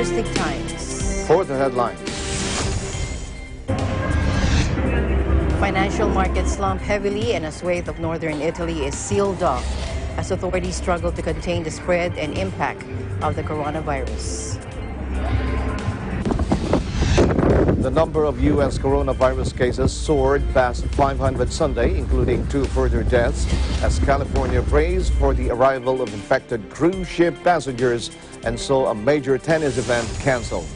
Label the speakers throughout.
Speaker 1: Logistic Times.
Speaker 2: For the headlines.
Speaker 1: Financial markets slump heavily and a swathe of northern Italy is sealed off as authorities struggle to contain the spread and impact of the coronavirus.
Speaker 2: The number of U.S. coronavirus cases soared past 500 Sunday, including 2 further deaths, as California braced for the arrival of infected cruise ship passengers and saw a major tennis event canceled.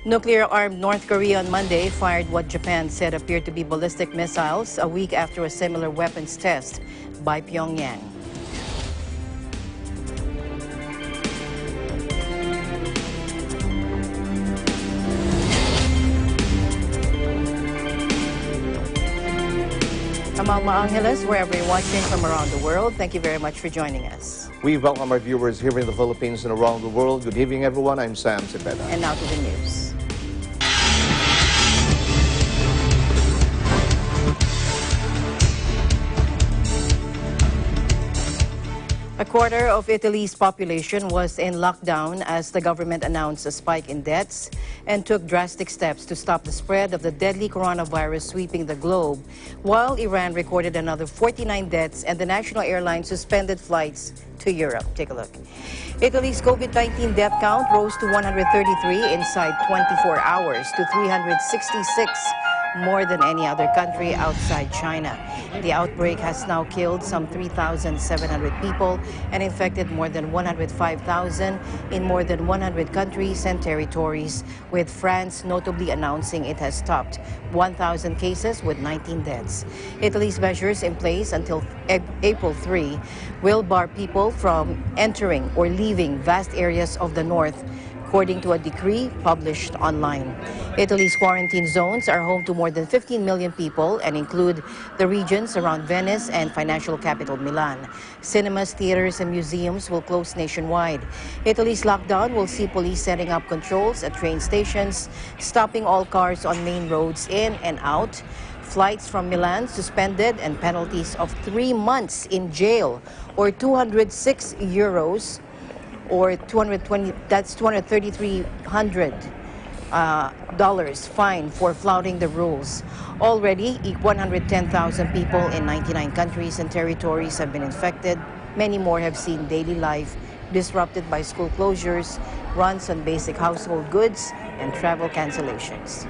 Speaker 1: Nuclear-armed North Korea on Monday fired what Japan said appeared to be ballistic missiles a week after a similar weapons test by Pyongyang. Mga Angeles, wherever you're watching from around the world, thank you very much for joining us.
Speaker 2: We welcome our viewers here in the Philippines and around the world. Good evening, everyone. I'm Sam Cepeda.
Speaker 1: And now to the news. A quarter of Italy's population was in lockdown as the government announced a spike in deaths and took drastic steps to stop the spread of the deadly coronavirus sweeping the globe, while Iran recorded another 49 deaths and the national airline suspended flights to Europe. Take a look. Italy's COVID-19 death count rose to 133 inside 24 hours to 366, more than any other country outside China. The outbreak has now killed some 3,700 people and infected more than 105,000 in more than 100 countries and territories, with France notably announcing it has stopped 1,000 cases with 19 deaths. Italy's measures in place until April 3 will bar people from entering or leaving vast areas of the north, according to a decree published online. Italy's quarantine zones are home to more than 15 million people and include the regions around Venice and financial capital Milan. Cinemas, theaters, and museums will close nationwide. Italy's lockdown will see police setting up controls at train stations, stopping all cars on main roads in and out. Flights from Milan suspended and penalties of 3 months in jail or 206 euros or 220, that's $2,300 fine for flouting the rules. Already, 110,000 people in 99 countries and territories have been infected. Many more have seen daily life disrupted by school closures, runs on basic household goods, and travel cancellations.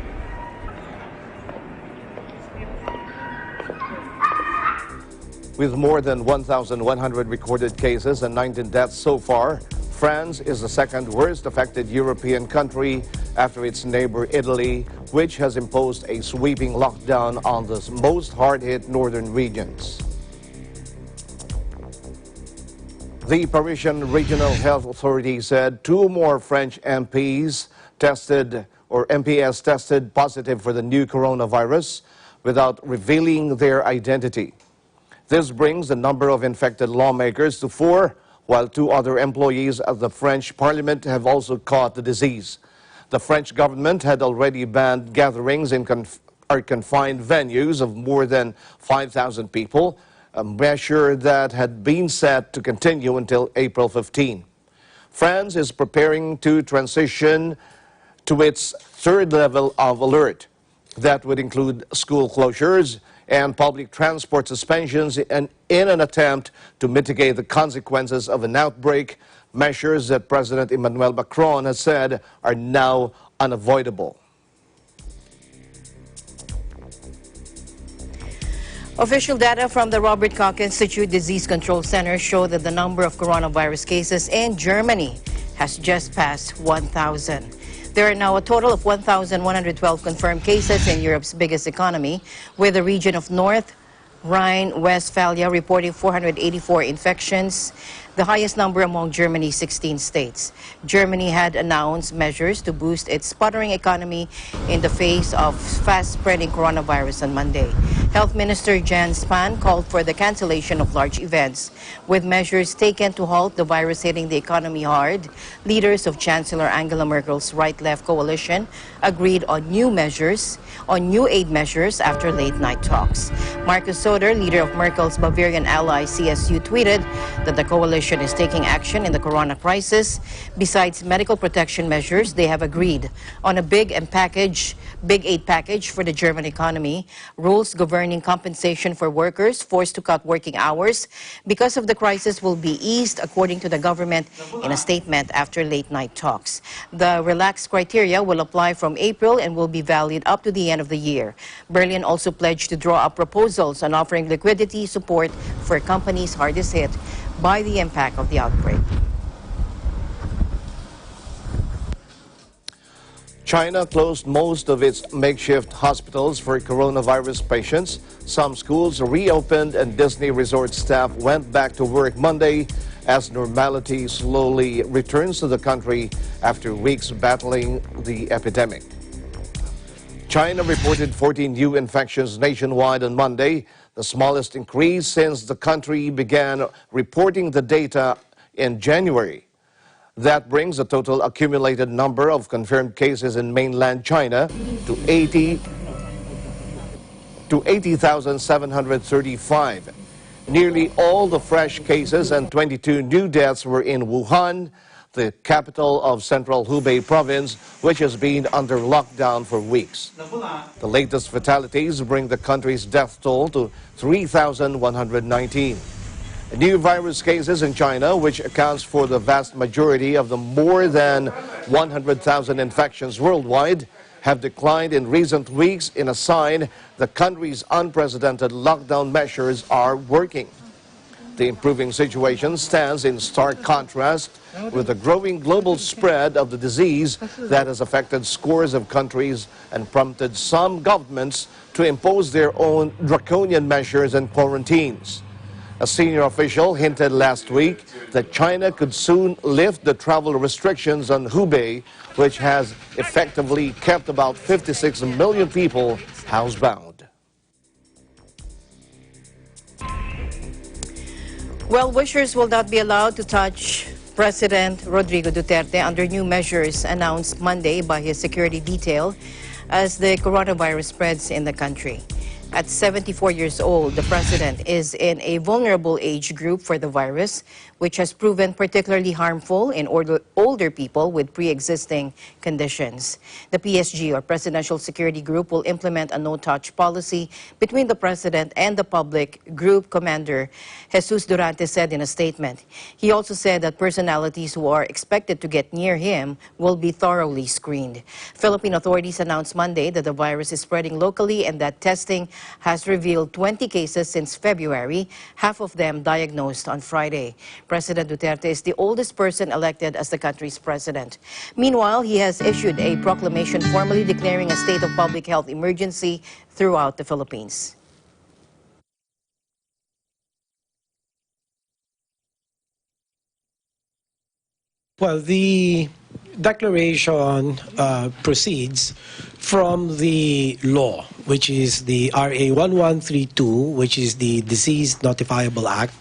Speaker 2: With more than 1,100 recorded cases and 19 deaths so far, France is the second worst affected European country after its neighbor Italy, which has imposed a sweeping lockdown on the most hard-hit northern regions. The Parisian Regional Health Authority said 2 more French MPs tested positive for the new coronavirus without revealing their identity. This brings the number of infected lawmakers to 4, while 2 other employees of the French Parliament have also caught the disease. The French government had already banned gatherings in confined venues of more than 5,000 people, a measure that had been set to continue until April 15. France is preparing to transition to its 3rd level of alert. That would include school closures and public transport suspensions in an attempt to mitigate the consequences of an outbreak, measures that President Emmanuel Macron has said are now unavoidable.
Speaker 1: Official data from the Robert Koch Institute Disease Control Center show that the number of coronavirus cases in Germany has just passed 1,000. There are now a total of 1,112 confirmed cases in Europe's biggest economy, with the region of North Rhine-Westphalia reporting 484 infections, the highest number among Germany's 16 states. Germany had announced measures to boost its sputtering economy in the face of fast-spreading coronavirus on Monday. Health Minister Jan Span called for the cancellation of large events, with measures taken to halt the virus hitting the economy hard. Leaders of Chancellor Angela Merkel's right-left coalition agreed on new aid measures after late-night talks. Markus Söder, leader of Merkel's Bavarian ally CSU, tweeted that the coalition is taking action in the corona crisis. Besides medical protection measures, they have agreed on a big aid package for the German economy, rules governing compensation for workers forced to cut working hours because of the crisis will be eased, according to the government in a statement after late-night talks. The relaxed criteria will apply from April and will be valid up to the end of the year. Berlin also pledged to draw up proposals on offering liquidity support for companies hardest hit by the impact of the outbreak.
Speaker 2: China closed most of its makeshift hospitals for coronavirus patients. Some schools reopened and Disney resort staff went back to work Monday as normality slowly returns to the country after weeks battling the epidemic. China reported 14 new infections nationwide on Monday, the smallest increase since the country began reporting the data in January. That brings the total accumulated number of confirmed cases in mainland China to 80,735. Nearly all the fresh cases and 22 new deaths were in Wuhan, the capital of central Hubei province, which has been under lockdown for weeks. The latest fatalities bring the country's death toll to 3,119. New virus cases in China, which accounts for the vast majority of the more than 100,000 infections worldwide, have declined in recent weeks in a sign the country's unprecedented lockdown measures are working. The improving situation stands in stark contrast with the growing global spread of the disease that has affected scores of countries and prompted some governments to impose their own draconian measures and quarantines. A senior official hinted last week that China could soon lift the travel restrictions on Hubei, which has effectively kept about 56 million people housebound.
Speaker 1: Well-wishers will not be allowed to touch President Rodrigo Duterte under new measures announced Monday by his security detail as the coronavirus spreads in the country. At 74 years old, the president is in a vulnerable age group for the virus, which has proven particularly harmful in older people with pre-existing conditions. The PSG, or Presidential Security Group, will implement a no-touch policy between the president and the public, Group Commander Jesus Durante said in a statement. He also said that personalities who are expected to get near him will be thoroughly screened. Philippine authorities announced Monday that the virus is spreading locally and that testing has revealed 20 cases since February, half of them diagnosed on Friday. President Duterte is the oldest person elected as the country's president. Meanwhile, he has issued a proclamation formally declaring a state of public health emergency throughout the Philippines.
Speaker 3: Well, the declaration proceeds from the law, which is the RA 1132, which is the Disease Notifiable Act.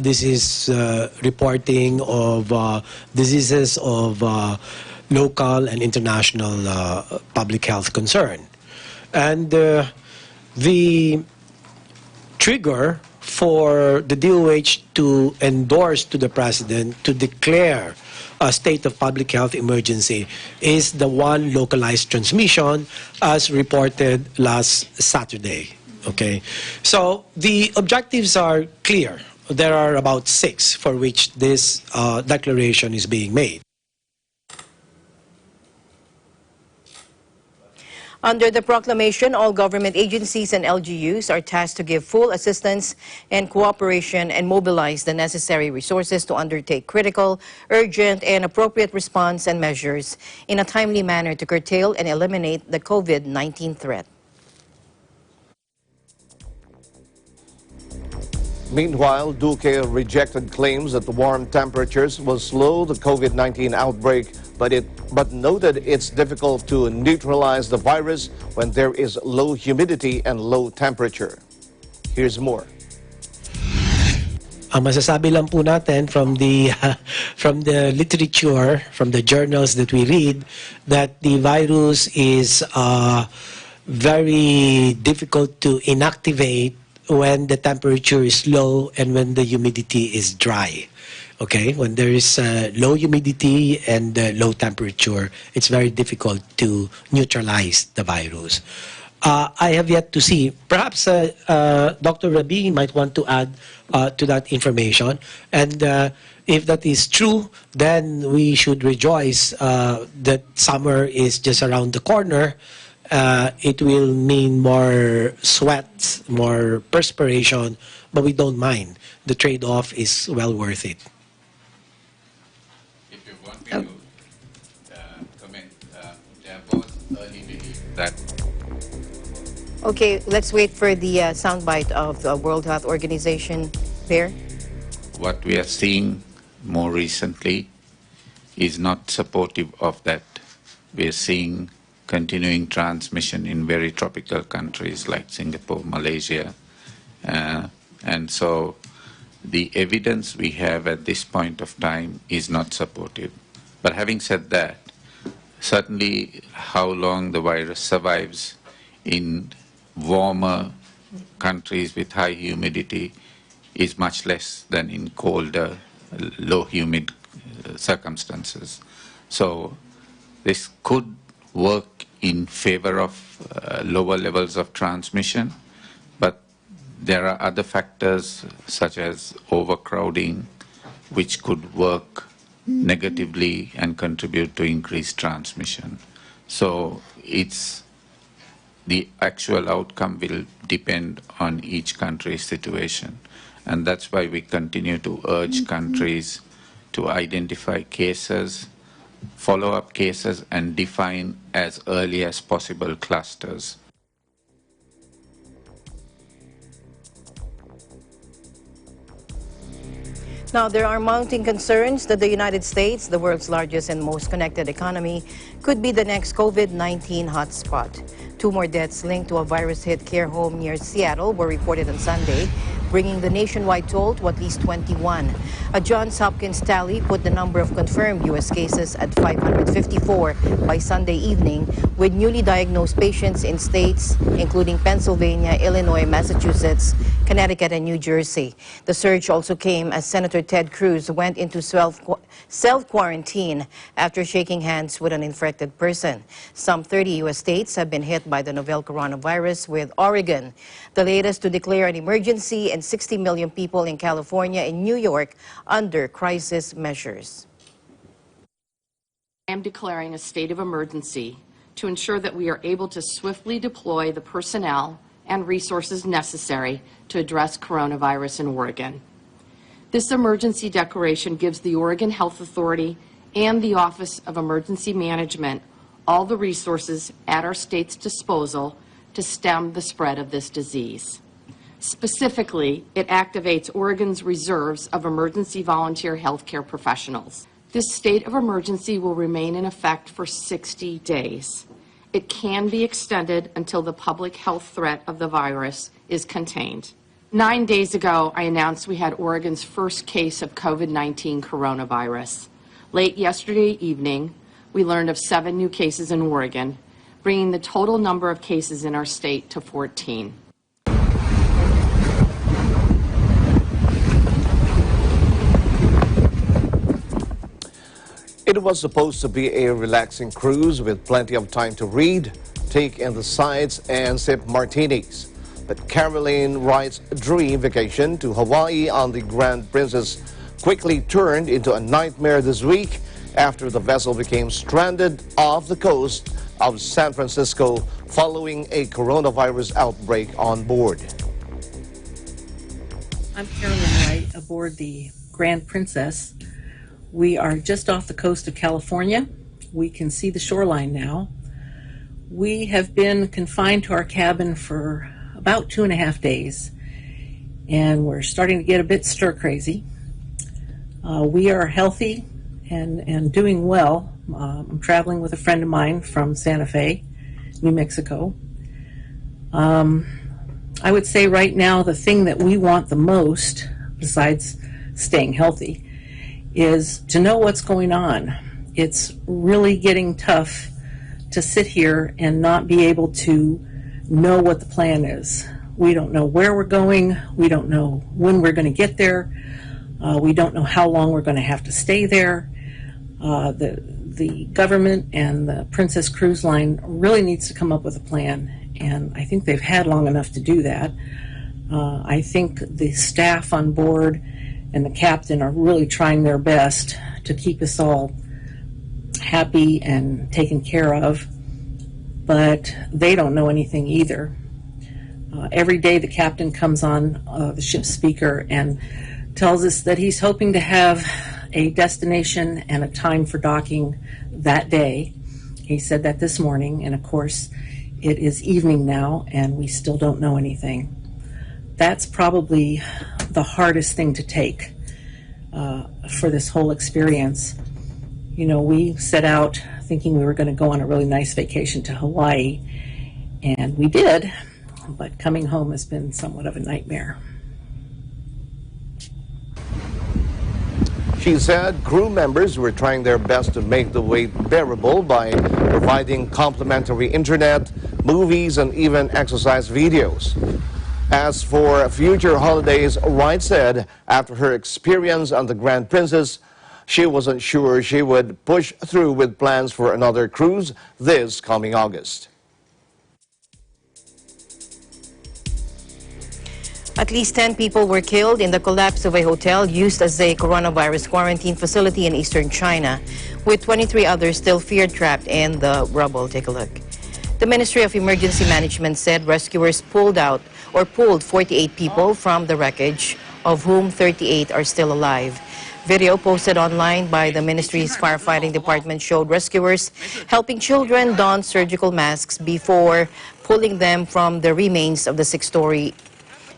Speaker 3: This is reporting of diseases of local and international public health concern. And the trigger for the DOH to endorse to the president to declare a state of public health emergency is the one localized transmission as reported last Saturday. Okay, so the objectives are clear. There are about 6 for which this declaration is being made.
Speaker 1: Under the proclamation, all government agencies and LGUs are tasked to give full assistance and cooperation and mobilize the necessary resources to undertake critical, urgent, and appropriate response and measures in a timely manner to curtail and eliminate the COVID-19 threat.
Speaker 2: Meanwhile, Duque rejected claims that the warm temperatures will slow the COVID-19 outbreak, but it but noted it's difficult to neutralize the virus when there is low humidity and low temperature. Here's more.
Speaker 3: Ang masasabi lang po natin from the from the literature, from the journals that we read, that the virus is very difficult to inactivate when the temperature is low and when the humidity is dry. Okay, when there is low humidity and low temperature, it's very difficult to neutralize the virus. I have yet to see. Perhaps Dr. Rabi might want to add to that information. And if that is true, then we should rejoice that summer is just around the corner. It will mean more sweat, more perspiration, but we don't mind. The trade-off is well worth it.
Speaker 4: If you want me to comment, there was early belief that.
Speaker 1: Okay, let's wait for the soundbite of the World Health Organization there.
Speaker 4: What we are seeing more recently is not supportive of that. We are seeing continuing transmission in very tropical countries like Singapore, Malaysia. And so the evidence we have at this point of time is not supportive. But having said that, certainly how long the virus survives in warmer countries with high humidity is much less than in colder, low humid circumstances. So this could work in favor of lower levels of transmission, but there are other factors such as overcrowding which could work negatively and contribute to increased transmission. So the actual outcome will depend on each country's situation. And that's why we continue to urge countries to identify cases, follow up cases, and define as early as possible clusters.
Speaker 1: Now, there are mounting concerns that the United States, the world's largest and most connected economy, could be the next COVID-19 hotspot. 2 more deaths linked to a virus-hit care home near Seattle were reported on Sunday, bringing the nationwide toll to at least 21. A Johns Hopkins tally put the number of confirmed U.S. cases at 554 by Sunday evening, with newly diagnosed patients in states including Pennsylvania, Illinois, Massachusetts, Connecticut, and New Jersey. The surge also came as Senator Ted Cruz went into self-quarantine after shaking hands with an infected person. Some 30 U.S. states have been hit by the novel coronavirus, with Oregon the latest to declare an emergency, and 60 million people in California and New York under crisis measures.
Speaker 5: I am declaring a state of emergency to ensure that we are able to swiftly deploy the personnel and resources necessary to address coronavirus in Oregon. This emergency declaration gives the Oregon Health Authority and the Office of Emergency Management all the resources at our state's disposal to stem the spread of this disease. Specifically, it activates Oregon's reserves of emergency volunteer healthcare professionals. This state of emergency will remain in effect for 60 days. It can be extended until the public health threat of the virus is contained. 9 days ago, I announced we had Oregon's first case of COVID-19 coronavirus. Late yesterday evening, we learned of 7 new cases in Oregon, bringing the total number of cases in our state to 14.
Speaker 2: It was supposed to be a relaxing cruise with plenty of time to read, take in the sights, and sip martinis. But Caroline Wright's dream vacation to Hawaii on the Grand Princess quickly turned into a nightmare this week after the vessel became stranded off the coast of San Francisco following a coronavirus outbreak on board.
Speaker 6: I'm Caroline Wright aboard the Grand Princess. We are just off the coast of California. We can see the shoreline now. We have been confined to our cabin for about 2.5 days, and we're starting to get a bit stir crazy. We are healthy and doing well, I'm traveling with a friend of mine from Santa Fe, New Mexico. I would say right now the thing that we want the most, besides staying healthy, is to know what's going on. It's really getting tough to sit here and not be able to know what the plan is. We don't know where we're going. We don't know when we're going to get there. We don't know how long we're going to have to stay there. The government and the Princess Cruise Line really needs to come up with a plan, and I think they've had long enough to do that. I think the staff on board and the captain are really trying their best to keep us all happy and taken care of, but they don't know anything either. Every day the captain comes on the ship's speaker and tells us that he's hoping to have a destination and a time for docking that day. He said that this morning, and of course it is evening now and we still don't know anything. That's probably the hardest thing to take for this whole experience. You know, we set out thinking we were going to go on a really nice vacation to Hawaii, and we did, but coming home has been somewhat of a nightmare.
Speaker 2: She said crew members were trying their best to make the wait bearable by providing complimentary internet, movies, and even exercise videos. As for future holidays, Wright said after her experience on the Grand Princess, she wasn't sure she would push through with plans for another cruise this coming August.
Speaker 1: At least 10 people were killed in the collapse of a hotel used as a coronavirus quarantine facility in eastern China, with 23 others still feared trapped in the rubble. Take a look. The Ministry of Emergency Management said rescuers pulled 48 people from the wreckage, of whom 38 are still alive. Video posted online by the ministry's firefighting department showed rescuers helping children don surgical masks before pulling them from the remains of the 6-story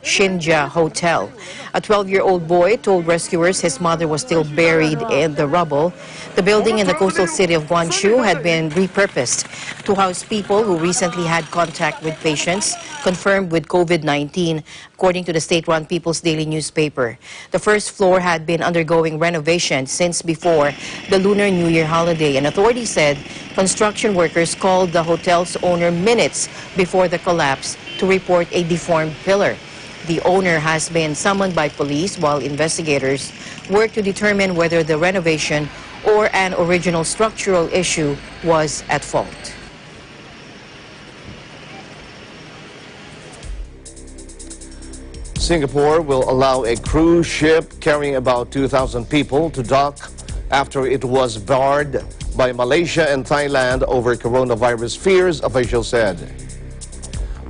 Speaker 1: Shinja Hotel. A 12-year-old boy told rescuers his mother was still buried in the rubble. The building in the coastal city of Guangzhou had been repurposed to house people who recently had contact with patients confirmed with COVID-19, according to the state-run People's Daily newspaper. The first floor had been undergoing renovation since before the Lunar New Year holiday, and authorities said construction workers called the hotel's owner minutes before the collapse to report a deformed pillar. The owner has been summoned by police while investigators work to determine whether the renovation or an original structural issue was at fault.
Speaker 2: Singapore will allow a cruise ship carrying about 2,000 people to dock after it was barred by Malaysia and Thailand over coronavirus fears, officials said.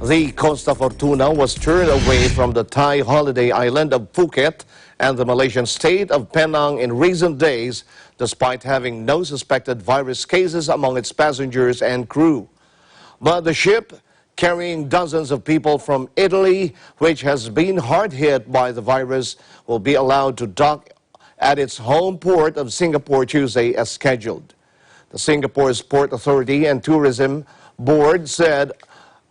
Speaker 2: The Costa Fortuna was turned away from the Thai holiday island of Phuket and the Malaysian state of Penang in recent days, despite having no suspected virus cases among its passengers and crew. But the ship, carrying dozens of people from Italy, which has been hard hit by the virus, will be allowed to dock at its home port of Singapore Tuesday as scheduled. The Singapore's Port Authority and Tourism Board said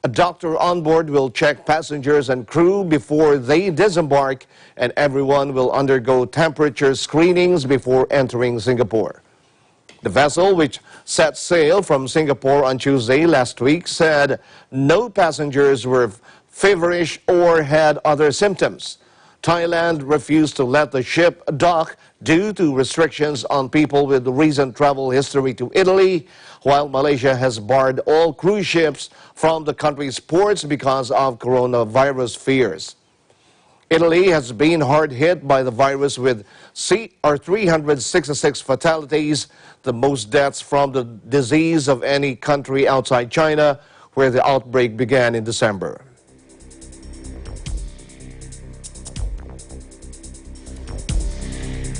Speaker 2: a doctor on board will check passengers and crew before they disembark, and everyone will undergo temperature screenings before entering Singapore. The vessel, which set sail from Singapore on Tuesday last week, said no passengers were feverish or had other symptoms. Thailand refused to let the ship dock due to restrictions on people with recent travel history to Italy, while Malaysia has barred all cruise ships from the country's ports because of coronavirus fears. Italy has been hard hit by the virus with 366 fatalities, the most deaths from the disease of any country outside China, where the outbreak began in December.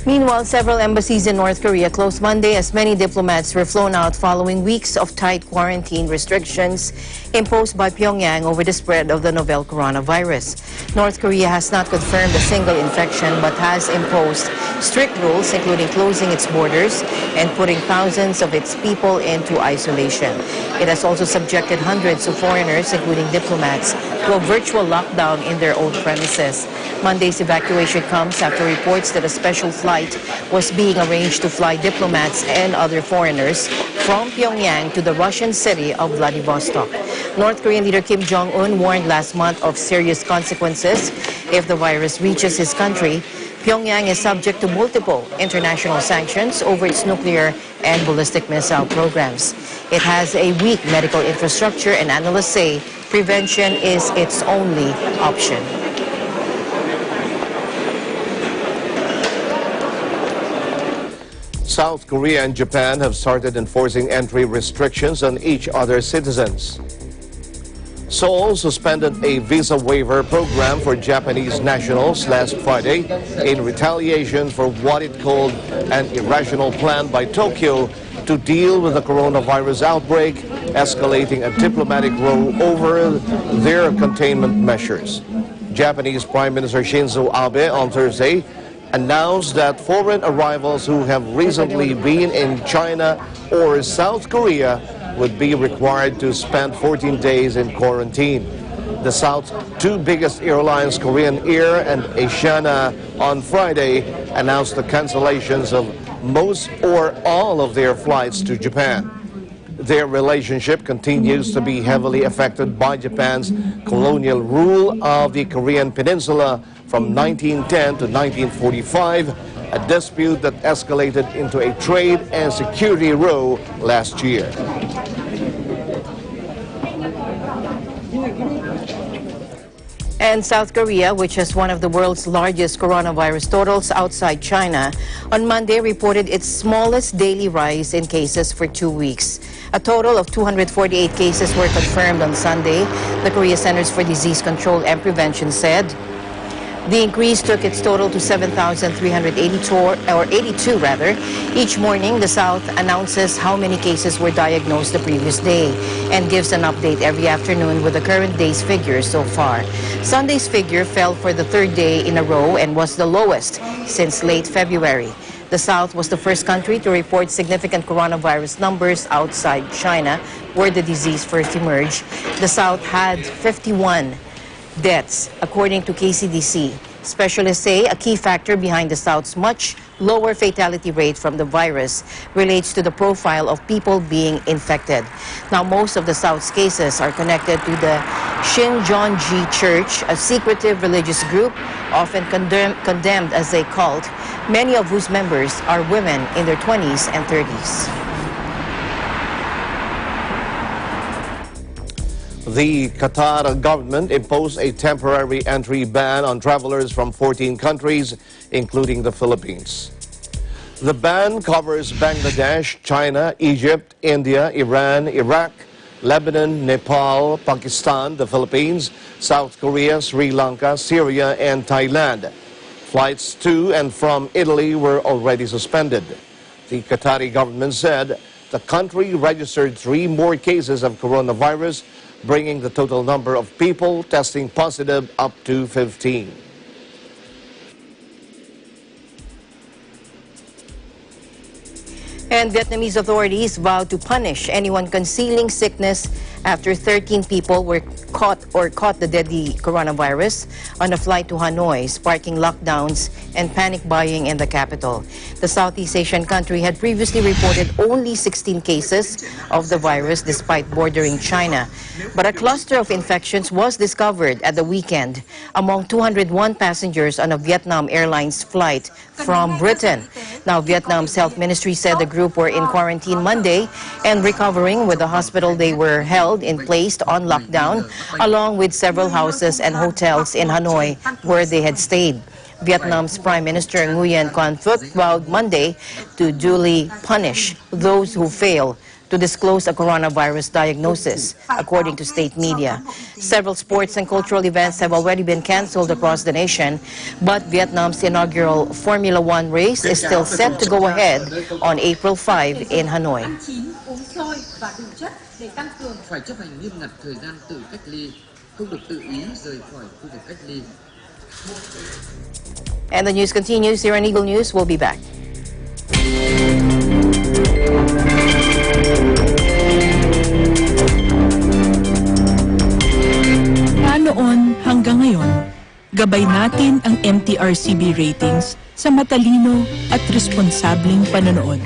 Speaker 1: Meanwhile, several embassies in North Korea closed Monday as many diplomats were flown out following weeks of tight quarantine restrictions imposed by Pyongyang over the spread of the novel coronavirus. North Korea has not confirmed a single infection but has imposed strict rules, including closing its borders and putting thousands of its people into isolation. It has also subjected hundreds of foreigners, including diplomats, to a virtual lockdown in their own premises. Monday's evacuation comes after reports that a special flight was being arranged to fly diplomats and other foreigners from Pyongyang to the Russian city of Vladivostok. North Korean leader Kim Jong-un warned last month of serious consequences if the virus reaches his country. Pyongyang is subject to multiple international sanctions over its nuclear and ballistic missile programs. It has a weak medical infrastructure, and analysts say prevention is its only option.
Speaker 2: South Korea and Japan have started enforcing entry restrictions on each other's citizens. Seoul suspended a visa waiver program for Japanese nationals last Friday in retaliation for what it called an irrational plan by Tokyo to deal with the coronavirus outbreak, escalating a diplomatic row over their containment measures. Japanese Prime Minister Shinzo Abe on Thursday announced that foreign arrivals who have recently been in China or South Korea would be required to spend 14 days in quarantine. The South's two biggest airlines, Korean Air and Asiana, on Friday announced the cancellations of most or all of their flights to Japan. Their relationship continues to be heavily affected by Japan's colonial rule of the Korean Peninsula from 1910 to 1945, a dispute that escalated into a trade and security row last year.
Speaker 1: And South Korea, which has one of the world's largest coronavirus totals outside China, on Monday reported its smallest daily rise in cases for 2 weeks. A total of 248 cases were confirmed on Sunday, the Korea Centers for Disease Control and Prevention said. The increase took its total to 7,382 rather. Each morning, the South announces how many cases were diagnosed the previous day and gives an update every afternoon with the current day's figures so far. Sunday's figure fell for the third day in a row and was the lowest since late February. The South was the first country to report significant coronavirus numbers outside China, where the disease first emerged. The South had 51 deaths, according to KCDC. Specialists say a key factor behind the South's much lower fatality rate from the virus relates to the profile of people being infected. Now, most of the South's cases are connected to the Shinjeonji Church, a secretive religious group often condemned as a cult, many of whose members are women in their 20s and 30s.
Speaker 2: The Qatar government imposed a temporary entry ban on travelers from 14 countries, including the Philippines. The ban covers Bangladesh, China, Egypt, India, Iran, Iraq, Lebanon, Nepal, Pakistan, the Philippines, South Korea, Sri Lanka, Syria, and Thailand. Flights to and from Italy were already suspended. The Qatari government said the country registered 3 more cases of coronavirus, bringing the total number of people testing positive up to 15.
Speaker 1: And Vietnamese authorities vowed to punish anyone concealing sickness after 13 people were caught the deadly coronavirus on a flight to Hanoi, sparking lockdowns and panic buying in the capital. The Southeast Asian country had previously reported only 16 cases of the virus despite bordering China. But a cluster of infections was discovered at the weekend among 201 passengers on a Vietnam Airlines flight from Britain. Now, Vietnam's health ministry said the group were in quarantine Monday and recovering, with the hospital they were held in placed on lockdown, along with several houses and hotels in Hanoi where they had stayed. Vietnam's Prime Minister Nguyen Quan Phuc vowed Monday to duly punish those who fail to disclose a coronavirus diagnosis, according to state media. Several sports and cultural events have already been canceled across the nation, but Vietnam's inaugural Formula One race is still set to go ahead on April 5 in Hanoi.
Speaker 7: Không được tự ý rời khỏi khu vực cách ly.
Speaker 1: And the news continues here on Eagle News. We'll be back.
Speaker 8: Noon hanggang ngayon, gabay natin ang MTRCB ratings sa matalino at responsableng panonood.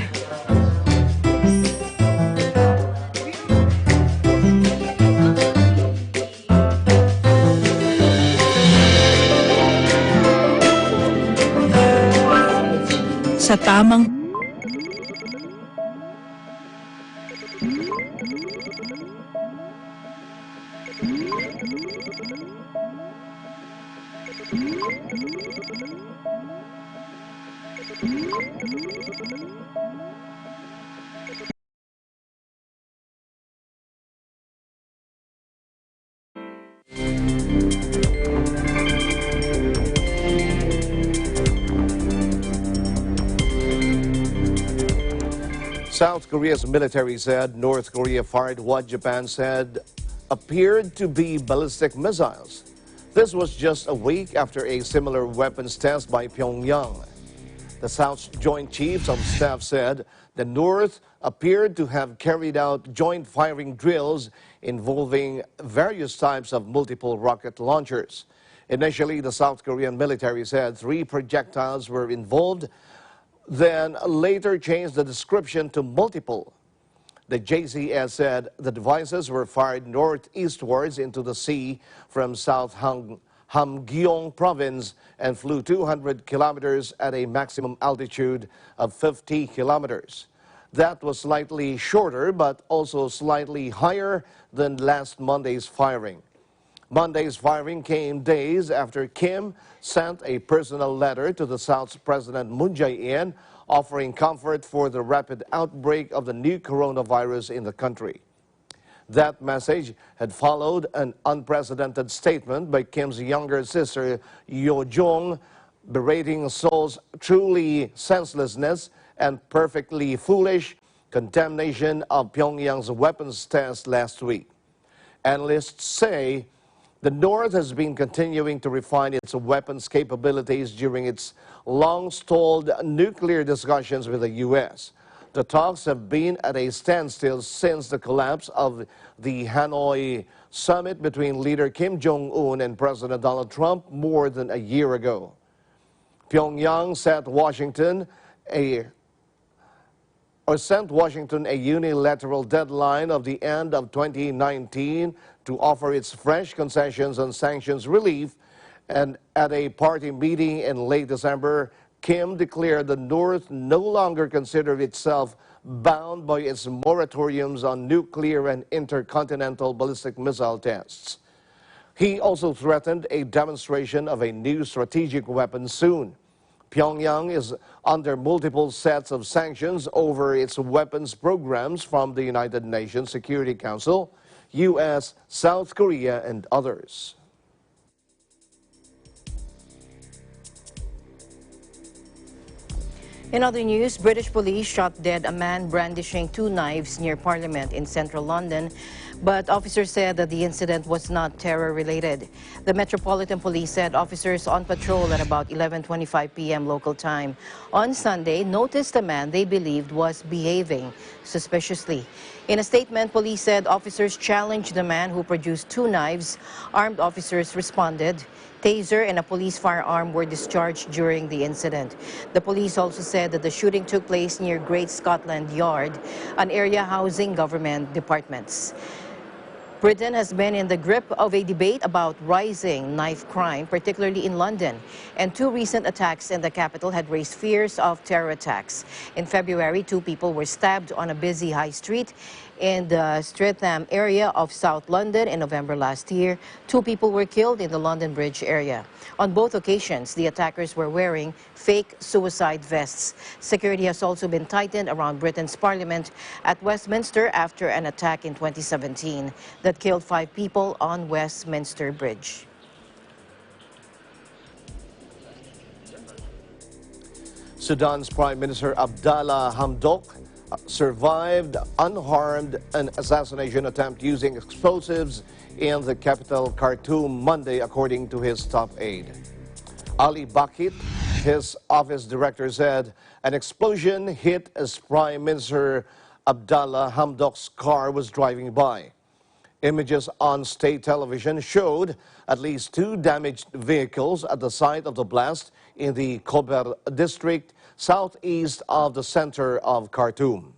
Speaker 8: Sa tamang
Speaker 2: South Korea's military said North Korea fired what Japan said appeared to be ballistic missiles. This was just a week after a similar weapons test by Pyongyang. The South's Joint Chiefs of Staff said the North appeared to have carried out joint firing drills involving various types of multiple rocket launchers. Initially, the South Korean military said 3 projectiles were involved, then later changed the description to multiple. The JCS said the devices were fired northeastwards into the sea from South Hamgyong province and flew 200 kilometers at a maximum altitude of 50 kilometers. That was slightly shorter but also slightly higher than last Monday's firing. Monday's firing came days after Kim sent a personal letter to the South's President Moon Jae-in offering comfort for the rapid outbreak of the new coronavirus in the country. That message had followed an unprecedented statement by Kim's younger sister, Yo Jong, berating Seoul's truly senselessness and perfectly foolish condemnation of Pyongyang's weapons test last week. Analysts say the North has been continuing to refine its weapons capabilities during its long-stalled nuclear discussions with the U.S. The talks have been at a standstill since the collapse of the Hanoi summit between leader Kim Jong-un and President Donald Trump more than a year ago. Pyongyang sent Washington a unilateral deadline of the end of 2019 to offer its fresh concessions on sanctions relief, and at a party meeting in late December, Kim declared the North no longer considered itself bound by its moratoriums on nuclear and intercontinental ballistic missile tests. He also threatened a demonstration of a new strategic weapon soon. Pyongyang is under multiple sets of sanctions over its weapons programs from the United Nations Security Council, U.S., South Korea, and others.
Speaker 1: In other news, British police shot dead a man brandishing 2 knives near Parliament in central London, but officers said that the incident was not terror-related. The Metropolitan Police said officers on patrol at about 11:25 p.m. local time on Sunday noticed a man they believed was behaving suspiciously. In a statement, police said officers challenged the man who produced 2 knives. Armed officers responded. Taser and a police firearm were discharged during the incident. The police also said that the shooting took place near Great Scotland Yard, an area housing government departments. Britain has been in the grip of a debate about rising knife crime, particularly in London, and 2 recent attacks in the capital had raised fears of terror attacks. In February, 2 people were stabbed on a busy high street in the Streatham area of South London. In November last year, 2 people were killed in the London Bridge area. On both occasions, the attackers were wearing fake suicide vests. Security has also been tightened around Britain's Parliament at Westminster after an attack in 2017 that killed 5 people on Westminster Bridge.
Speaker 2: Sudan's Prime Minister Abdallah Hamdok survived unharmed an assassination attempt using explosives in the capital Khartoum Monday, according to his top aide. Ali Bakit, his office director, said an explosion hit as Prime Minister Abdallah Hamdok's car was driving by. Images on state television showed at least 2 damaged vehicles at the site of the blast in the Kober district, southeast of the center of Khartoum.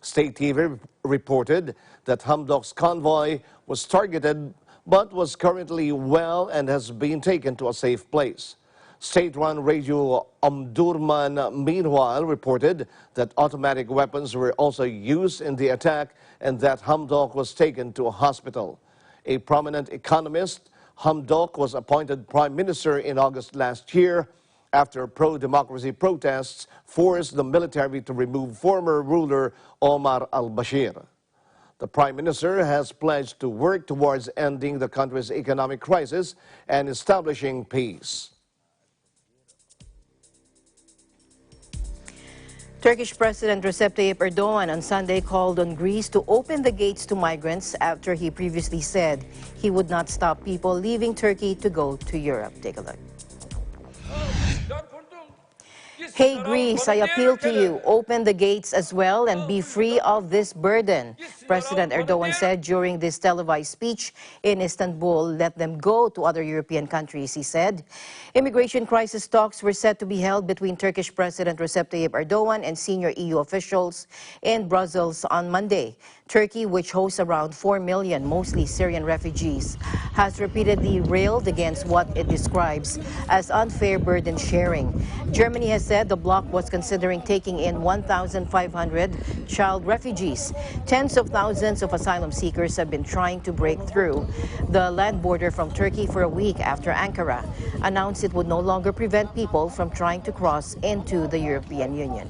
Speaker 2: State TV reported that Hamdok's convoy was targeted but was currently well and has been taken to a safe place. State-run radio Omdurman, meanwhile, reported that automatic weapons were also used in the attack and that Hamdok was taken to a hospital. A prominent economist, Hamdok was appointed prime minister in August last year after pro-democracy protests forced the military to remove former ruler Omar al-Bashir. The prime minister has pledged to work towards ending the country's economic crisis and establishing peace.
Speaker 1: Turkish President Recep Tayyip Erdogan on Sunday called on Greece to open the gates to migrants after he previously said he would not stop people leaving Turkey to go to Europe. Take a look. Hey Greece, I appeal to you, open the gates as well and be free of this burden. President Erdogan said during this televised speech in Istanbul, let them go to other European countries, he said. Immigration crisis talks were set to be held between Turkish President Recep Tayyip Erdogan and senior EU officials in Brussels on Monday. Turkey, which hosts around 4 million, mostly Syrian refugees, has repeatedly railed against what it describes as unfair burden sharing. Germany has said the bloc was considering taking in 1,500 child refugees. Tens of thousands of asylum seekers have been trying to break through the land border from Turkey for a week after Ankara announced it would no longer prevent people from trying to cross into the European Union.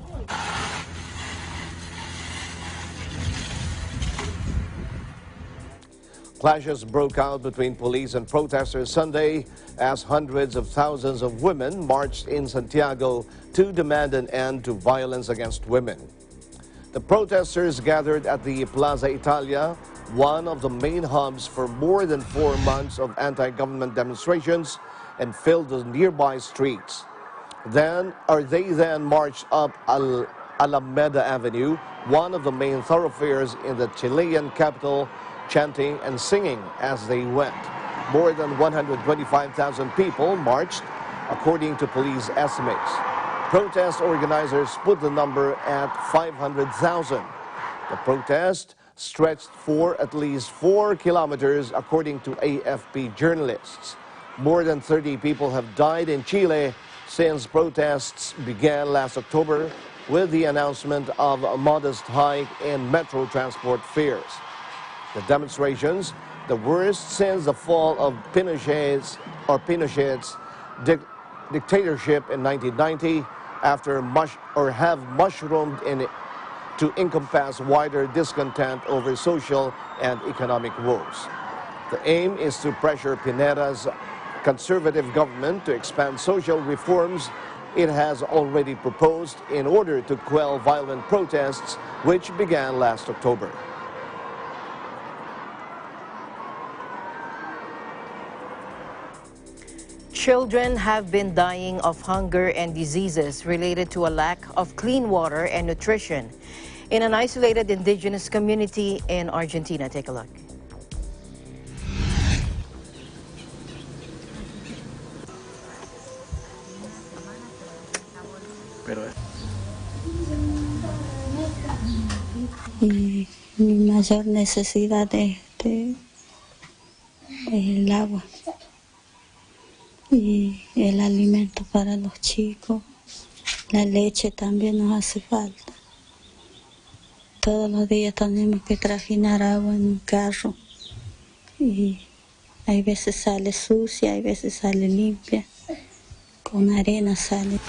Speaker 2: Clashes broke out between police and protesters Sunday as hundreds of thousands of women marched in Santiago to demand an end to violence against women. The protesters gathered at the Plaza Italia, one of the main hubs for more than 4 months of anti-government demonstrations, and filled the nearby streets. They then marched up Alameda Avenue, one of the main thoroughfares in the Chilean capital, chanting and singing as they went. More than 125,000 people marched, according to police estimates. Protest organizers put the number at 500,000. The protest stretched for at least 4 kilometers, according to AFP journalists. More than 30 people have died in Chile since protests began last October with the announcement of a modest hike in metro transport fares. The demonstrations, the worst since the fall of Pinochet's dictatorship in 1990, have mushroomed to encompass wider discontent over social and economic woes. The aim is to pressure Pinera's conservative government to expand social reforms it has already proposed in order to quell violent protests which began last October.
Speaker 1: Children have been dying of hunger and diseases related to a lack of clean water and nutrition in an isolated indigenous community in Argentina. Take a look.
Speaker 9: Y mi mayor necesidad es el agua y el alimento para los chicos. La leche también nos hace falta. Todos los días tenemos que trajinar agua en un carro y hay veces sale sucia, hay veces sale limpia, con arena sale.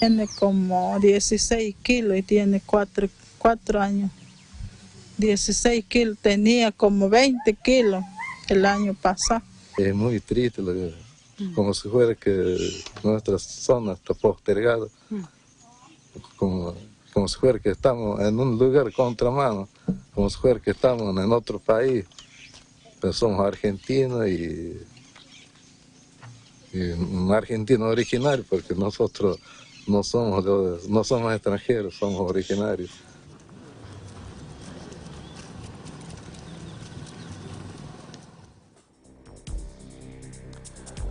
Speaker 10: Tiene como 16 kilos y tiene 4 años. 16 kilos, tenía como 20 kilos el año pasado.
Speaker 11: Es muy triste lo que como si fuera que nuestra zona está postergada, como si fuera que estamos en un lugar contramano, como si fuera que estamos en otro país, pero somos argentinos y un argentino originario, porque nosotros no somos extranjeros, somos originarios.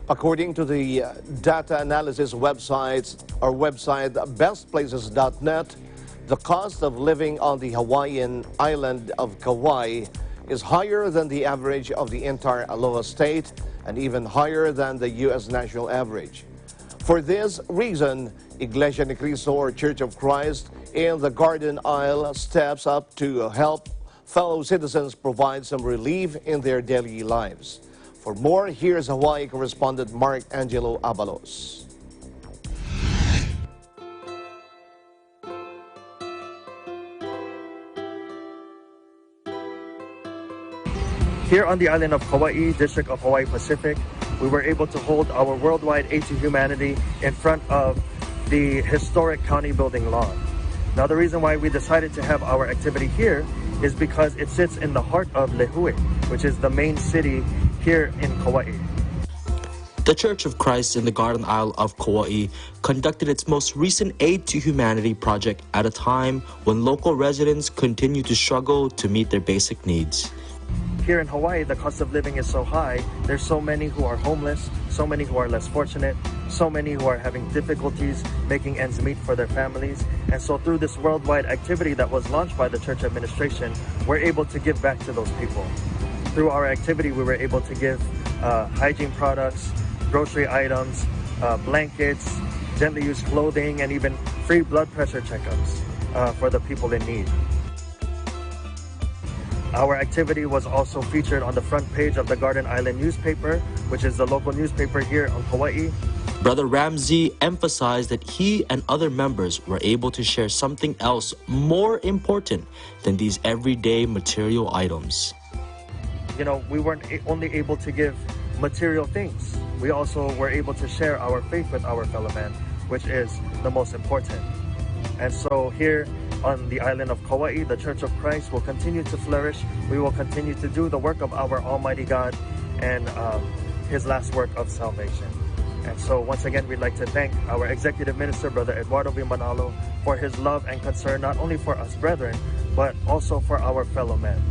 Speaker 2: According to the data analysis website bestplaces.net, the cost of living on the Hawaiian island of Kauai is higher than the average of the entire Aloha state and even higher than the U.S. national average. For this reason, Iglesia Ni Cristo, or Church of Christ, in the Garden Isle steps up to help fellow citizens provide some relief in their daily lives. For more, here's Hawaii correspondent Mark Angelo Abalos.
Speaker 12: Here on the island of Kauai, District of Hawaii Pacific, we were able to hold our worldwide Aid to Humanity in front of the historic county building lawn. Now, the reason why we decided to have our activity here is because it sits in the heart of Lehue, which is the main city here in Kauai.
Speaker 13: The Church of Christ in the Garden Isle of Kauai conducted its most recent Aid to Humanity project at a time when local residents continue to struggle to meet their basic needs.
Speaker 12: Here in Hawaii, the cost of living is so high. There's so many who are homeless, so many who are less fortunate, so many who are having difficulties making ends meet for their families. And so through this worldwide activity that was launched by the church administration, we're able to give back to those people. Through our activity, we were able to give hygiene products, grocery items, blankets, gently used clothing, and even free blood pressure checkups for the people in need. Our activity was also featured on the front page of the Garden Island newspaper, which is the local newspaper here on Kauai.
Speaker 13: Brother Ramsey emphasized that he and other members were able to share something else more important than these everyday material items.
Speaker 12: You know, we weren't only able to give material things. We also were able to share our faith with our fellow man, which is the most important. And so here on the island of Kauai, the Church of Christ will continue to flourish. We will continue to do the work of our Almighty God and His last work of salvation. And so once again, we'd like to thank our Executive Minister, Brother Eduardo V. Manalo, for his love and concern, not only for us brethren, but also for our fellow men.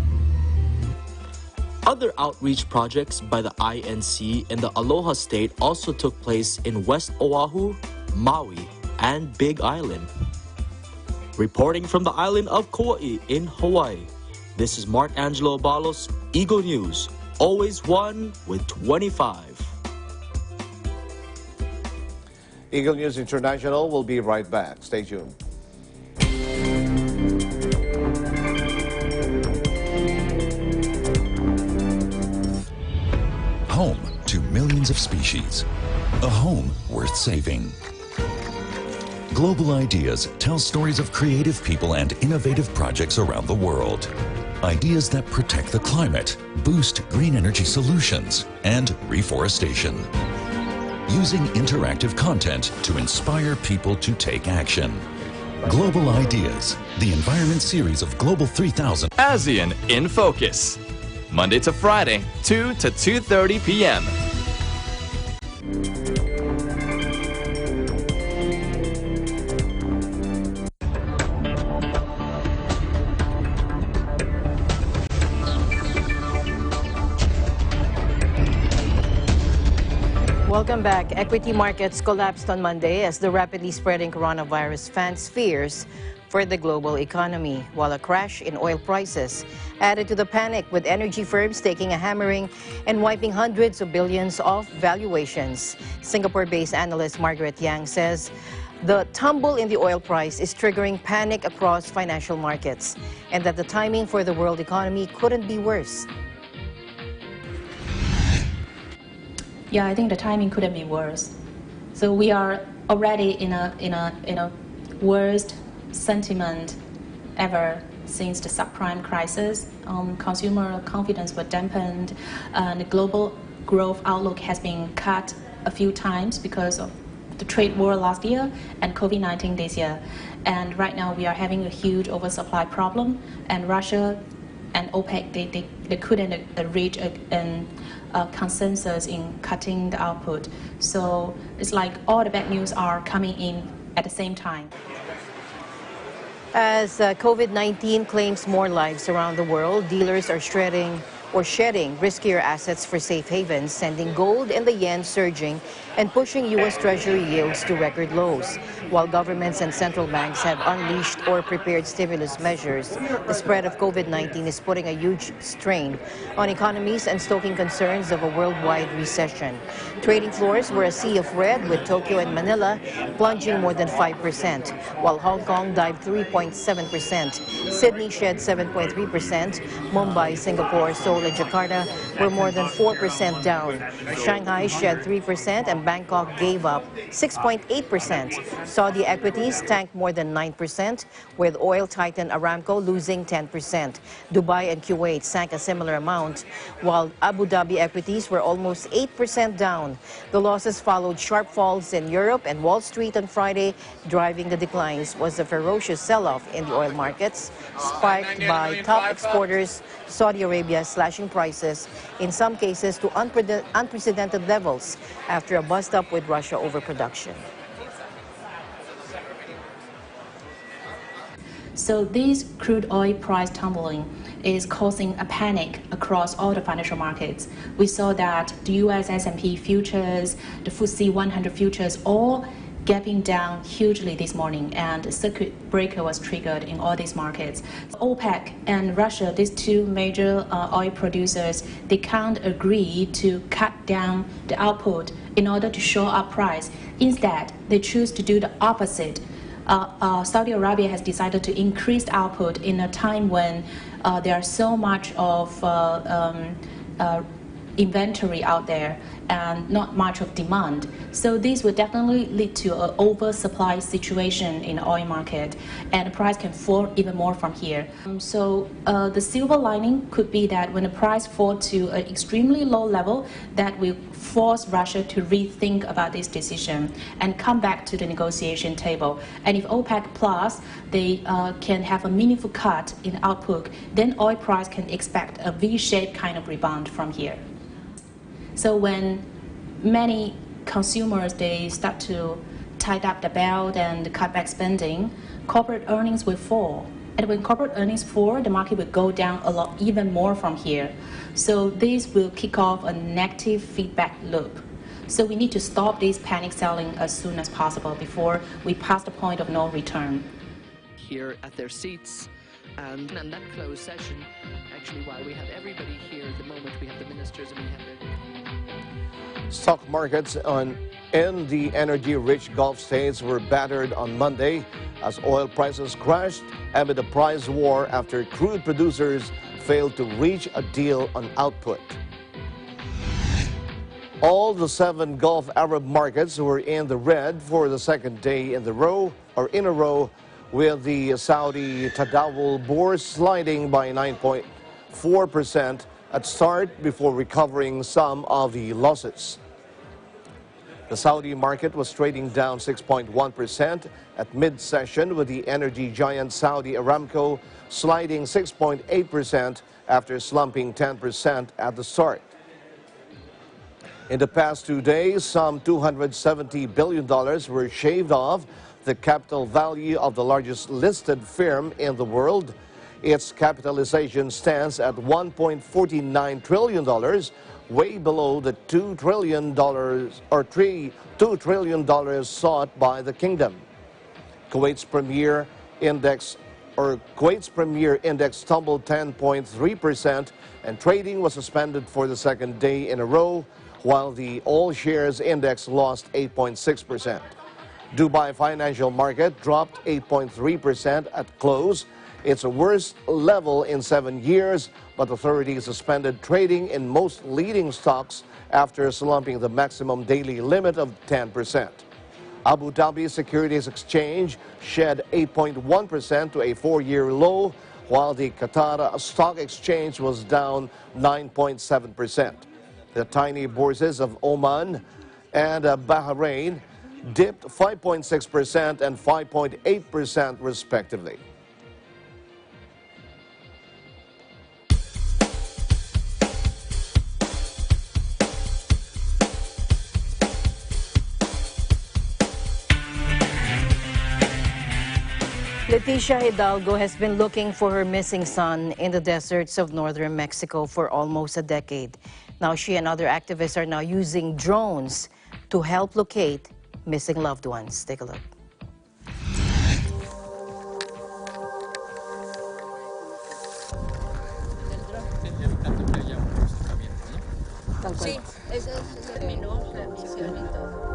Speaker 13: Other outreach projects by the INC in the Aloha State also took place in West Oahu, Maui, and Big Island. Reporting from the island of Kauai in Hawaii, this is Mark Angelo Abalos, Eagle News, always one with 25.
Speaker 2: Eagle News International will be right back. Stay tuned.
Speaker 14: Home to millions of species. A home worth saving. Global Ideas tells stories of creative people and innovative projects around the world. Ideas that protect the climate, boost green energy solutions, and reforestation. Using interactive content to inspire people to take action. Global Ideas, the environment series of Global 3000.
Speaker 15: ASEAN in Focus. Monday to Friday, 2 to 2:30 p.m.
Speaker 1: Welcome back. Equity markets collapsed on Monday as the rapidly spreading coronavirus fans fears for the global economy, while a crash in oil prices added to the panic, with energy firms taking a hammering and wiping hundreds of billions off valuations. Singapore-based analyst Margaret Yang says the tumble in the oil price is triggering panic across financial markets and that the timing for the world economy couldn't be worse.
Speaker 16: Yeah, I think the timing couldn't be worse. So we are already in a worst sentiment ever since the subprime crisis. Consumer confidence was dampened, and the global growth outlook has been cut a few times because of the trade war last year and COVID-19 this year. And right now we are having a huge oversupply problem, and Russia and OPEC, they couldn't reach a consensus in cutting the output. So it's like all the bad news are coming in at the same time.
Speaker 1: As COVID-19 claims more lives around the world, dealers are shedding riskier assets for safe havens, sending gold and the yen surging and pushing U.S. Treasury yields to record lows. While governments and central banks have unleashed or prepared stimulus measures, the spread of COVID-19 is putting a huge strain on economies and stoking concerns of a worldwide recession. Trading floors were a sea of red, with Tokyo and Manila plunging more than 5%, while Hong Kong dived 3.7%, Sydney shed 7.3%, Mumbai, Singapore, Seoul, and Jakarta were more than 4% down. Shanghai shed 3% and Bangkok gave up 6.8%. Saudi equities tanked more than 9%, with oil titan Aramco losing 10%. Dubai and Kuwait sank a similar amount, while Abu Dhabi equities were almost 8% down. The losses followed sharp falls in Europe and Wall Street on Friday. Driving the declines was a ferocious sell-off in the oil markets, spiked by top exporters, Saudi Arabia slashing prices, in some cases to unprecedented levels after a bust-up with Russia over production.
Speaker 16: So this crude oil price tumbling is causing a panic across all the financial markets. We saw that the US S&P futures, the FTSE 100 futures, all gapping down hugely this morning, and a circuit breaker was triggered in all these markets. OPEC and Russia, these two major oil producers, they can't agree to cut down the output in order to shore up price. Instead, they choose to do the opposite. Saudi Arabia has decided to increase output in a time when there's so much of inventory out there and not much of demand. So this will definitely lead to an oversupply situation in the oil market, and the price can fall even more from here. So the silver lining could be that when the price falls to an extremely low level, that will force Russia to rethink about this decision and come back to the negotiation table. And if OPEC Plus, they can have a meaningful cut in output, then oil price can expect a V-shaped kind of rebound from here. So when many consumers, they start to tighten up the belt and cut back spending, corporate earnings will fall. And when corporate earnings fall, the market will go down a lot, even more from here. So this will kick off a negative feedback loop. So we need to stop this panic selling as soon as possible before we pass the point of no return.
Speaker 17: Here at their seats, and that closed session, actually, while we have everybody here at the moment, we have the ministers and we have the...
Speaker 2: Stock markets in the energy-rich Gulf states were battered on Monday as oil prices crashed amid a price war after crude producers failed to reach a deal on output. All the 7 Gulf Arab markets were in the red for the second day in a row, with the Saudi Tadawul bourse sliding by 9.4% at start before recovering some of the losses. The Saudi market was trading down 6.1% at mid-session, with the energy giant Saudi Aramco sliding 6.8% after slumping 10% at the start. In the past 2 days, some $270 billion were shaved off the capital value of the largest listed firm in the world. Its capitalization stands at $1.49 trillion, way below the $2 trillion sought by the kingdom. Kuwait's premier index tumbled 10.3%, and trading was suspended for the second day in a row, while the all shares index lost 8.6%. Dubai financial market dropped 8.3% at close. It's the worst level in 7 years, but authorities suspended trading in most leading stocks after slumping the maximum daily limit of 10%. Abu Dhabi Securities Exchange shed 8.1% to a 4-year low, while the Qatar Stock Exchange was down 9.7%. The tiny bourses of Oman and Bahrain dipped 5.6% and 5.8% respectively.
Speaker 1: Leticia Hidalgo has been looking for her missing son in the deserts of northern Mexico for almost a decade. Now she and other activists are now using drones to help locate missing loved ones. Take a look.
Speaker 18: Sí, eso terminó la misión y todo.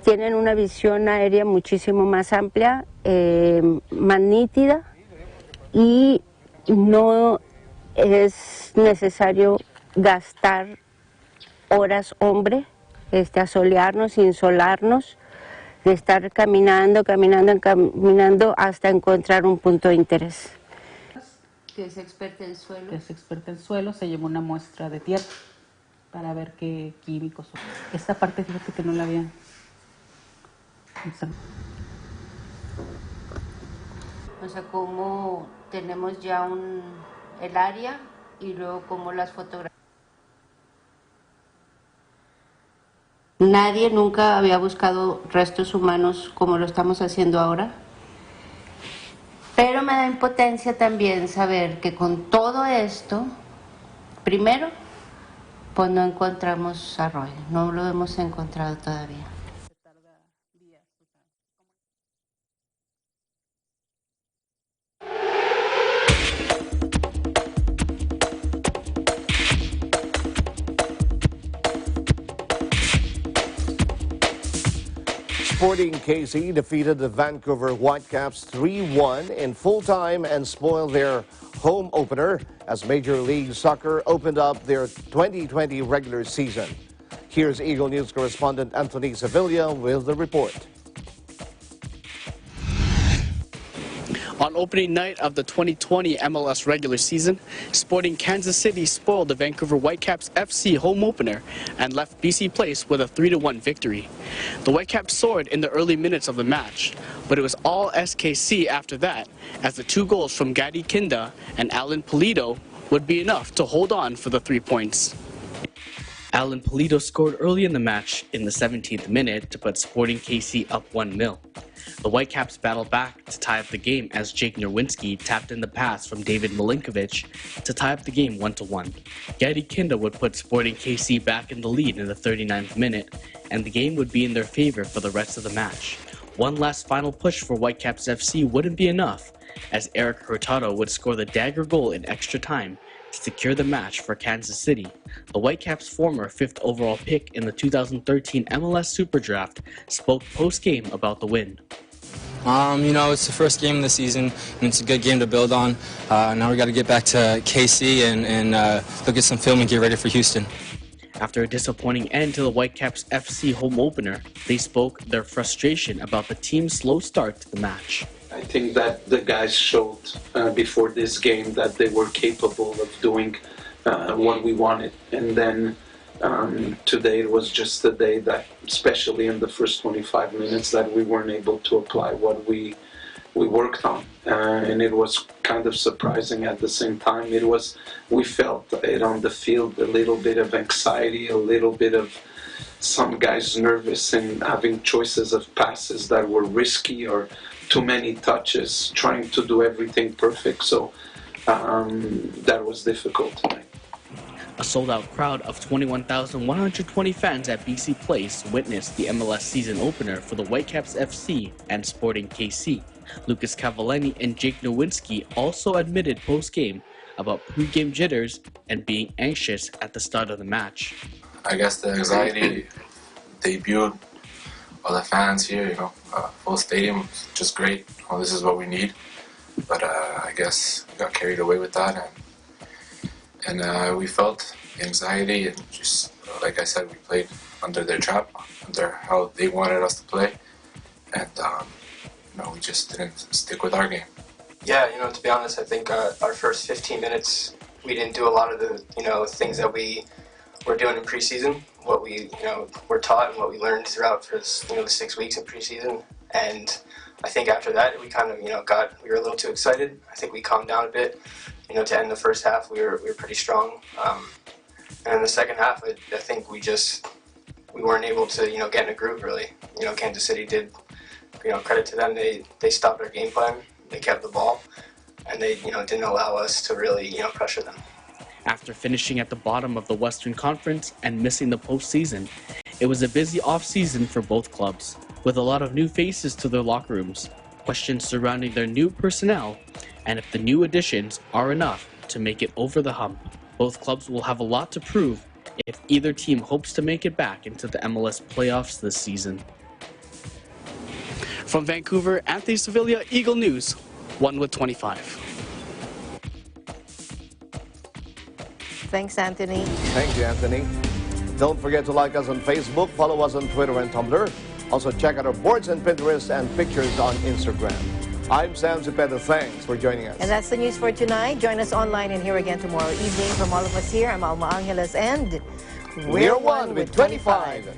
Speaker 19: Tienen una visión aérea muchísimo más amplia, más nítida, y no es necesario gastar horas hombre, asolearnos, insolarnos, de estar caminando hasta encontrar un punto de interés.
Speaker 20: Que es experta en suelo.
Speaker 21: Que es experta en suelo, se llevó una muestra de tierra para ver qué químicos son. Esta parte, fíjate que no la había.
Speaker 20: O sea, cómo tenemos ya el área y luego cómo las fotografías. Nadie nunca había buscado restos humanos como lo estamos haciendo ahora. Pero me da impotencia también saber que con todo esto, primero, pues no encontramos a Roy, no lo hemos encontrado todavía.
Speaker 2: Sporting KC defeated the Vancouver Whitecaps 3-1 in full time and spoiled their home opener as Major League Soccer opened up their 2020 regular season. Here's Eagle News correspondent Anthony Sevilla with the report.
Speaker 22: On opening night of the 2020 MLS regular season, Sporting Kansas City spoiled the Vancouver Whitecaps FC home opener and left BC Place with a 3-1 victory. The Whitecaps soared in the early minutes of the match, but it was all SKC after that, as the 2 goals from Gadi Kinda and Alan Pulido would be enough to hold on for the 3 points. Alan Pulido scored early in the match in the 17th minute to put Sporting KC up 1-0. The Whitecaps battled back to tie up the game as Jake Nerwinski tapped in the pass from David Milinkovic to tie up the game 1-1. Gadi Kinda would put Sporting KC back in the lead in the 39th minute, and the game would be in their favor for the rest of the match. One last final push for Whitecaps FC wouldn't be enough, as Eric Hurtado would score the dagger goal in extra time to secure the match for Kansas City. The Whitecaps' former 5th overall pick in the 2013 MLS Super Draft spoke post-game about the win.
Speaker 23: You know, it's the first game of the season, and it's a good game to build on. Now we got to get back to KC and look at some film and get ready for Houston.
Speaker 22: After a disappointing end to the Whitecaps FC home opener, they spoke their frustration about the team's slow start to the match.
Speaker 24: I think that the guys showed before this game that they were capable of doing what we wanted, and then today it was just a day that, especially in the first 25 minutes, that we weren't able to apply what we worked on, and it was kind of surprising at the same time. We felt it on the field, a little bit of anxiety, a little bit of some guys nervous and having choices of passes that were risky or too many touches, trying to do everything perfect. So that was difficult tonight.
Speaker 22: A sold-out crowd of 21,120 fans at BC Place witnessed the MLS season opener for the Whitecaps FC and Sporting KC. Lucas Cavallini and Jake Nowinski also admitted post-game about pre-game jitters and being anxious at the start of the match.
Speaker 25: I guess the anxiety debuted of the fans here, full stadium, just great. This is what we need. But I guess we got carried away with that, and and we felt the anxiety, and just like I said, we played under their trap, under how they wanted us to play, and we just didn't stick with our game.
Speaker 3: Yeah, to be honest, I think our first 15 minutes, we didn't do a lot of the, things that we were doing in preseason, what we, were taught and what we learned throughout for, the 6 weeks in preseason. And I think after that, we kind of, we were a little too excited. I think we calmed down a bit. To end the first half, we were pretty strong. And in the second half, I think we weren't able to, get in a groove really. Kansas City did, credit to them, they stopped our game plan. They kept the ball, and they, didn't allow us to really, pressure them.
Speaker 22: After finishing at the bottom of the Western Conference and missing the postseason, it was a busy off-season for both clubs, with a lot of new faces to their locker rooms, questions surrounding their new personnel, and if the new additions are enough to make it over the hump. Both clubs will have a lot to prove if either team hopes to make it back into the MLS playoffs this season. From Vancouver, Anthony Sevilla, Eagle News, 1 with 25.
Speaker 1: Thanks, Anthony.
Speaker 2: Thank you, Anthony. Don't forget to like us on Facebook, follow us on Twitter and Tumblr. Also check out our boards and Pinterest and pictures on Instagram. I'm Sam Zepeda. Thanks for joining us.
Speaker 1: And that's the news for tonight. Join us online and here again tomorrow evening. From all of us here, I'm Alma Angeles, and
Speaker 2: we're 1 with 25.